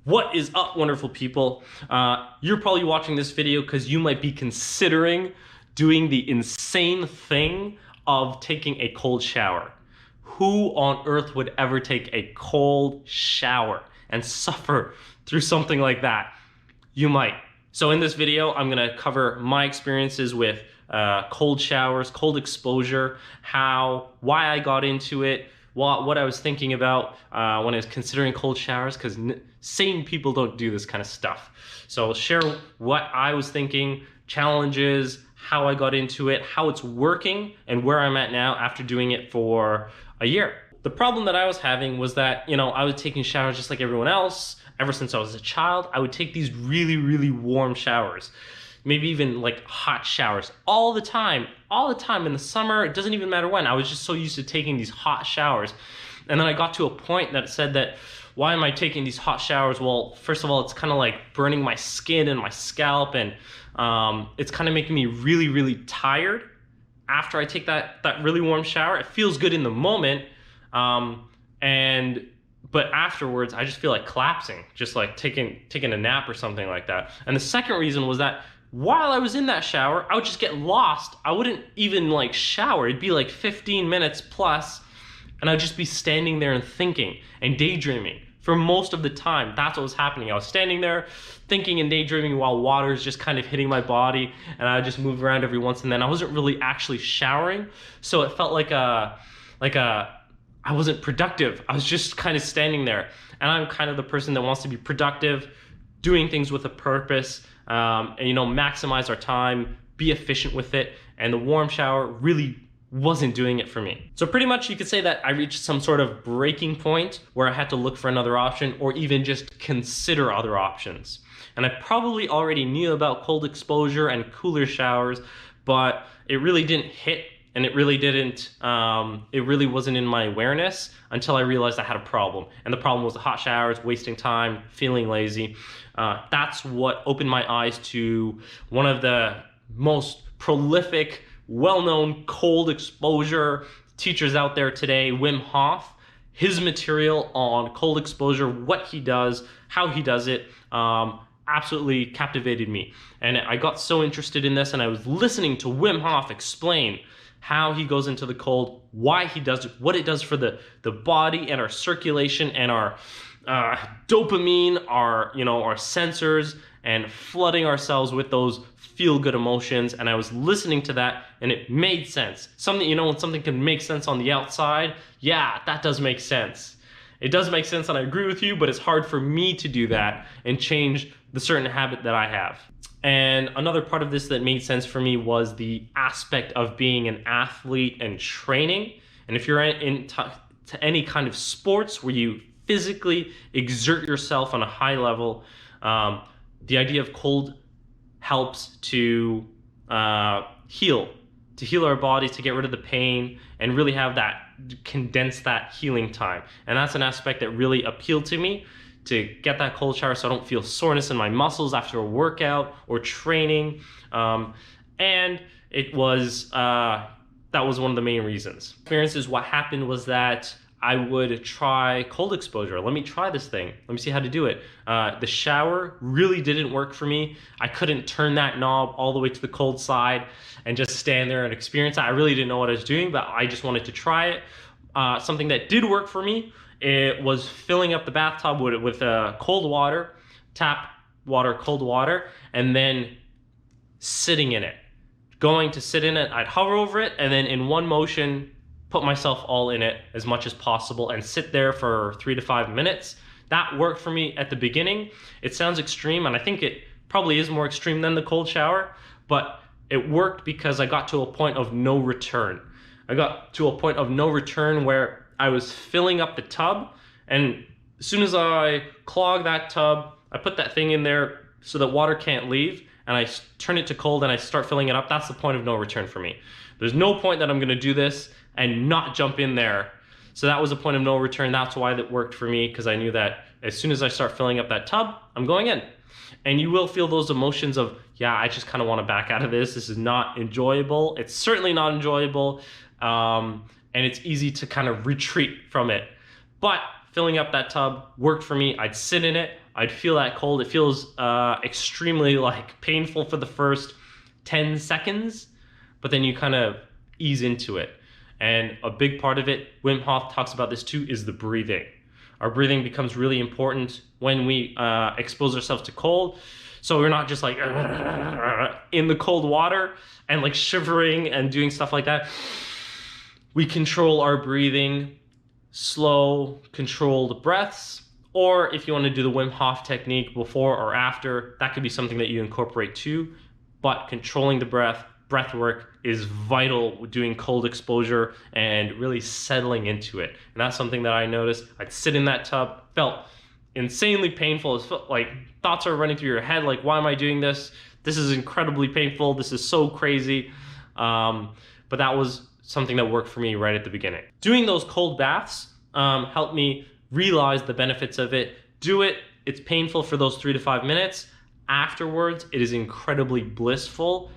What is up, wonderful people? You're probably watching this video because you might be considering doing the insane thing of taking a cold shower. Who on earth would ever take a cold shower and suffer through something like that? You might. So in this video, I'm gonna cover my experiences with cold showers, cold exposure, why I got into it, what I was thinking about when I was considering cold showers, because sane people don't do this kind of stuff. So I'll share what I was thinking, challenges, how I got into it, how it's working, and where I'm at now after doing it for a year. The problem that I was having was that, I was taking showers just like everyone else. Ever since I was a child, I would take these really, really warm showers. Maybe even like hot showers all the time in the summer. It doesn't even matter when. I was just so used to taking these hot showers. And then I got to a point that said that, why am I taking these hot showers? Well, first of all, it's kind of like burning my skin and my scalp, and it's kind of making me really, really tired after I take that really warm shower. It feels good in the moment, but afterwards I just feel like collapsing, just like taking a nap or something like that. And the second reason was that while I was in that shower, I would just get lost. I wouldn't even like shower. It'd be like 15 minutes plus, and I'd just be standing there and thinking and daydreaming for most of the time. That's what was happening. I was standing there thinking and daydreaming while water is just kind of hitting my body, and I just move around every once and then. I wasn't really actually showering, so it felt like I wasn't productive. I was just kind of standing there. And I'm kind of the person that wants to be productive, doing things with a purpose, and maximize our time, be efficient with it. And the warm shower really wasn't doing it for me. So pretty much you could say that I reached some sort of breaking point where I had to look for another option, or even just consider other options. And I probably already knew about cold exposure and cooler showers, but it really didn't hit, and it really wasn't in my awareness until I realized I had a problem. And the problem was the hot showers, wasting time, feeling lazy. That's what opened my eyes to one of the most prolific, well-known cold exposure teachers out there today, Wim Hof. His material on cold exposure, what he does, how he does it, absolutely captivated me. And I got so interested in this, and I was listening to Wim Hof explain how he goes into the cold, why he does it, what it does for the body and our circulation and our dopamine, our sensors, and flooding ourselves with those feel-good emotions. And I was listening to that, and it made sense. When something can make sense on the outside, yeah, that does make sense. It does make sense, and I agree with you, but it's hard for me to do that and change the certain habit that I have. And another part of this that made sense for me was the aspect of being an athlete and training. And if you're into any kind of sports where you physically exert yourself on a high level, the idea of cold helps to heal our bodies, to get rid of the pain, and really condense that healing time. And that's an aspect that really appealed to me, to get that cold shower so I don't feel soreness in my muscles after a workout or training. And it was, that was one of the main reasons. Experiences, what happened was that I would try cold exposure. Let me try this thing. Let me see how to do it. The shower really didn't work for me. I couldn't turn that knob all the way to the cold side and just stand there and experience it. I really didn't know what I was doing, but I just wanted to try it. Something that did work for me, it was filling up the bathtub with cold water, tap water, cold water, and then sitting in it. Going to sit in it, I'd hover over it, and then in one motion, put myself all in it as much as possible and sit there for 3 to 5 minutes. That worked for me at the beginning. It sounds extreme, and I think it probably is more extreme than the cold shower, but it worked because I got to a point of no return. I got to a point of no return where I was filling up the tub, and as soon as I clog that tub, I put that thing in there so that water can't leave, and I turn it to cold and I start filling it up. That's the point of no return for me. There's no point that I'm gonna do this and not jump in there. So that was a point of no return. That's why that worked for me, because I knew that as soon as I start filling up that tub, I'm going in. And you will feel those emotions of, yeah, I just kind of want to back out of this. This is not enjoyable. It's certainly not enjoyable. And it's easy to kind of retreat from it. But filling up that tub worked for me. I'd sit in it, I'd feel that cold. It feels extremely like painful for the first 10 seconds, but then you kind of ease into it. And a big part of it, Wim Hof talks about this too, is the breathing. Our breathing becomes really important when we expose ourselves to cold. So we're not just like in the cold water and like shivering and doing stuff like that. We control our breathing, slow, controlled breaths. Or if you want to do the Wim Hof technique before or after, that could be something that you incorporate too. But controlling the breath work is vital with doing cold exposure and really settling into it. And that's something that I noticed. I'd sit in that tub, felt insanely painful. It felt like thoughts are running through your head, like, why am I doing this? This is incredibly painful. This is so crazy. But that was something that worked for me right at the beginning. Doing those cold baths helped me realize the benefits of it. Do it. It's painful for those 3 to 5 minutes. Afterwards, it is incredibly blissful.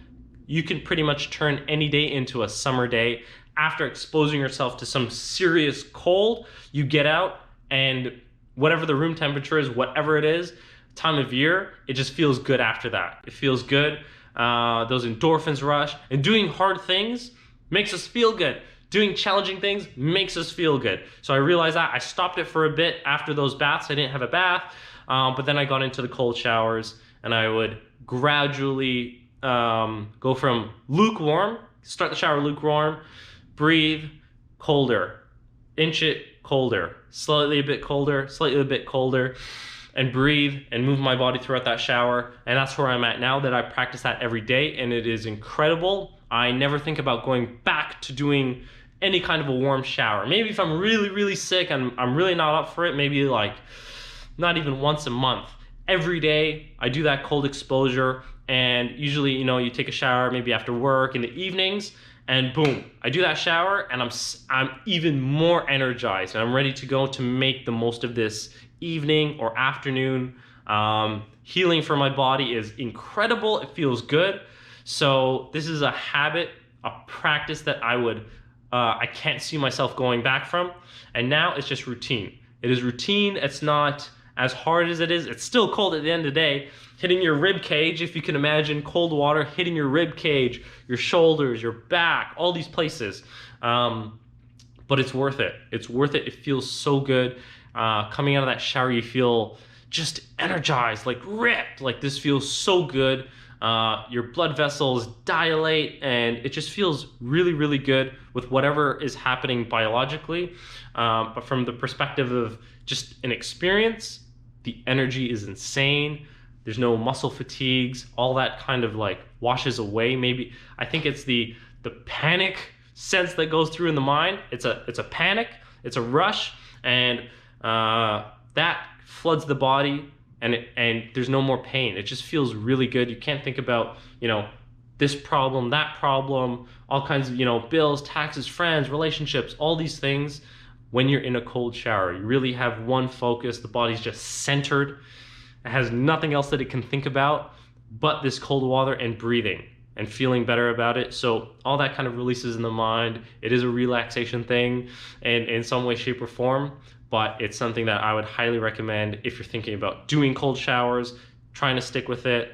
You can pretty much turn any day into a summer day. After exposing yourself to some serious cold, you get out and whatever the room temperature is, whatever it is, time of year, it just feels good after that. It feels good. Those endorphins rush, and doing hard things makes us feel good. Doing challenging things makes us feel good. So I realized that. I stopped it for a bit after those baths. I didn't have a bath, but then I got into the cold showers, and I would gradually go from lukewarm, start the shower lukewarm, breathe, colder, inch it, colder, slightly a bit colder, slightly a bit colder, and breathe and move my body throughout that shower. And that's where I'm at now, that I practice that every day, and it is incredible. I never think about going back to doing any kind of a warm shower. Maybe if I'm really, really sick and I'm really not up for it, maybe like not even once a month. Every day I do that cold exposure, and usually, you know, you take a shower maybe after work in the evenings, and boom, I do that shower, and I'm even more energized, and I'm ready to go to make the most of this evening or afternoon. Healing for my body is incredible. It feels good. So this is a habit, a practice that I can't see myself going back from. And now it's just routine. It is routine. It's not as hard as it is. It's still cold at the end of the day. Hitting your rib cage, if you can imagine cold water hitting your rib cage, your shoulders, your back, all these places. But it's worth it. It's worth it. It feels so good. Coming out of that shower, you feel just energized, like ripped. Like this feels so good. Your blood vessels dilate, and it just feels really, really good with whatever is happening biologically. But from the perspective of just an experience, the energy is insane. There's no muscle fatigues. All that kind of like washes away. Maybe I think it's the panic sense that goes through in the mind. It's a panic. It's a rush, and that floods the body. And there's no more pain. It just feels really good. You can't think about, you know, this problem, that problem, all kinds of, you know, bills, taxes, friends, relationships, all these things. When you're in a cold shower, you really have one focus. The body's just centered. It has nothing else that it can think about but this cold water and breathing and feeling better about it. So all that kind of releases in the mind. It is a relaxation thing in some way, shape, or form. But it's something that I would highly recommend if you're thinking about doing cold showers, trying to stick with it,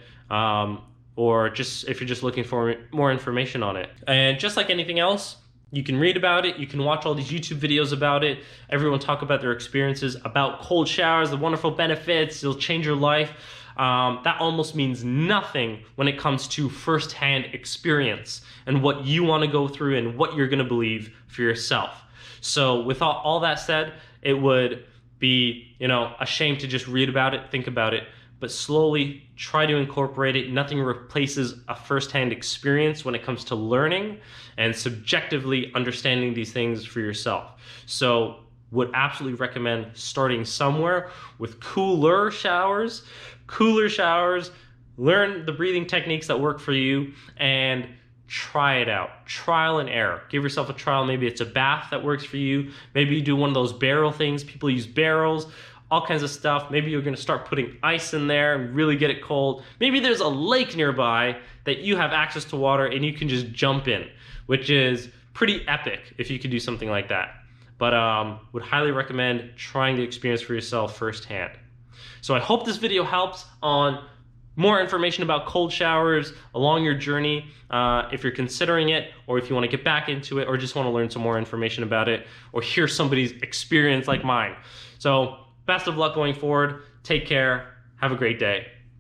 or just if you're just looking for more information on it. And just like anything else, you can read about it, you can watch all these YouTube videos about it, everyone talk about their experiences about cold showers, the wonderful benefits, it'll change your life. That almost means nothing when it comes to firsthand experience and what you want to go through and what you're going to believe for yourself. So with all that said, it would be, you know, a shame to just read about it, think about it, but slowly try to incorporate it. Nothing replaces a firsthand experience when it comes to learning and subjectively understanding these things for yourself. So would absolutely recommend starting somewhere with cooler showers, learn the breathing techniques that work for you, and try it out. Trial and error. Give yourself a trial. Maybe it's a bath that works for you. Maybe you do one of those barrel things. People use barrels, all kinds of stuff. Maybe you're going to start putting ice in there and really get it cold. Maybe there's a lake nearby that you have access to water and you can just jump in, which is pretty epic if you could do something like that. But would highly recommend trying the experience for yourself firsthand. So I hope this video helps on more information about cold showers along your journey, if you're considering it, or if you want to get back into it, or just want to learn some more information about it, or hear somebody's experience like mine. So best of luck going forward. Take care. Have a great day.